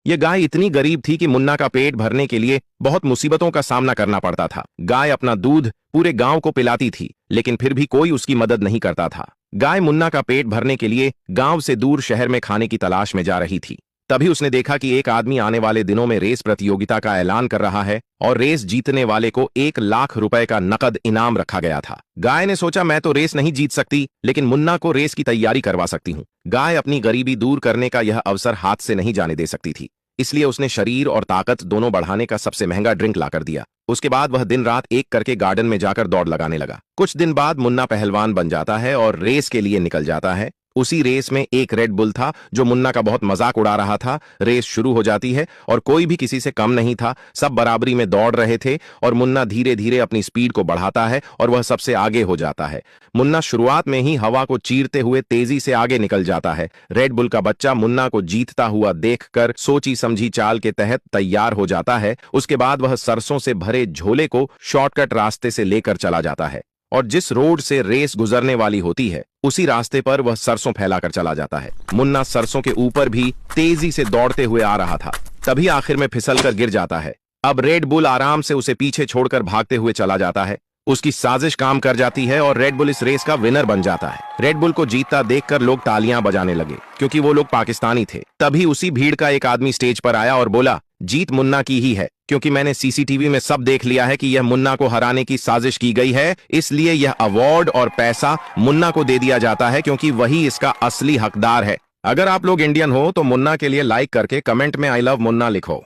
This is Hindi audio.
ये गाय इतनी गरीब थी कि मुन्ना का पेट भरने के लिए बहुत मुसीबतों का सामना करना पड़ता था। गाय अपना दूध पूरे गांव को पिलाती थी, लेकिन फिर भी कोई उसकी मदद नहीं करता था। गाय मुन्ना का पेट भरने के लिए गांव से दूर शहर में खाने की तलाश में जा रही थी। तभी उसने देखा कि एक आदमी आने वाले दिनों में रेस प्रतियोगिता का ऐलान कर रहा है और रेस जीतने वाले को 1 लाख रुपए का नकद इनाम रखा गया था। गाय ने सोचा, मैं तो रेस नहीं जीत सकती, लेकिन मुन्ना को रेस की तैयारी करवा सकती हूँ। गाय अपनी गरीबी दूर करने का यह अवसर हाथ से नहीं जाने दे सकती थी, इसलिए उसने शरीर और ताकत दोनों बढ़ाने का सबसे महंगा ड्रिंक लाकर दिया। उसके बाद वह दिन रात एक करके गार्डन में जाकर दौड़ लगाने लगा। कुछ दिन बाद मुन्ना पहलवान बन जाता है और रेस के लिए निकल जाता है। उसी रेस में एक रेड बुल था जो मुन्ना का बहुत मजाक उड़ा रहा था। रेस शुरू हो जाती है और कोई भी किसी से कम नहीं था, सब बराबरी में दौड़ रहे थे और मुन्ना धीरे धीरे अपनी स्पीड को बढ़ाता है और वह सबसे आगे हो जाता है। मुन्ना शुरुआत में ही हवा को चीरते हुए तेजी से आगे निकल जाता है। रेड बुल का बच्चा मुन्ना को जीतता हुआ देखकर सोची समझी चाल के तहत तैयार हो जाता है। उसके बाद वह सरसों से भरे झोले को शॉर्टकट रास्ते से लेकर चला जाता है और जिस रोड से रेस गुजरने वाली होती है उसी रास्ते पर वह सरसों फैलाकर चला जाता है। मुन्ना सरसों के ऊपर भी तेजी से दौड़ते हुए आ रहा था, तभी आखिर में फिसलकर गिर जाता है। अब रेड बुल आराम से उसे पीछे छोड़कर भागते हुए चला जाता है। उसकी साजिश काम कर जाती है और रेड बुल इस रेस का विनर बन जाता है। रेड बुल को जीतता देखकर लोग तालियां बजाने लगे, क्योंकि वो लोग पाकिस्तानी थे। तभी उसी भीड़ का एक आदमी स्टेज पर आया और बोला, जीत मुन्ना की ही है, क्योंकि मैंने सीसीटीवी में सब देख लिया है कि यह मुन्ना को हराने की साजिश की गई है, इसलिए यह अवार्ड और पैसा मुन्ना को दे दिया जाता है, क्योंकि वही इसका असली हकदार है। अगर आप लोग इंडियन हो तो मुन्ना के लिए लाइक करके कमेंट में आई लव मुन्ना लिखो।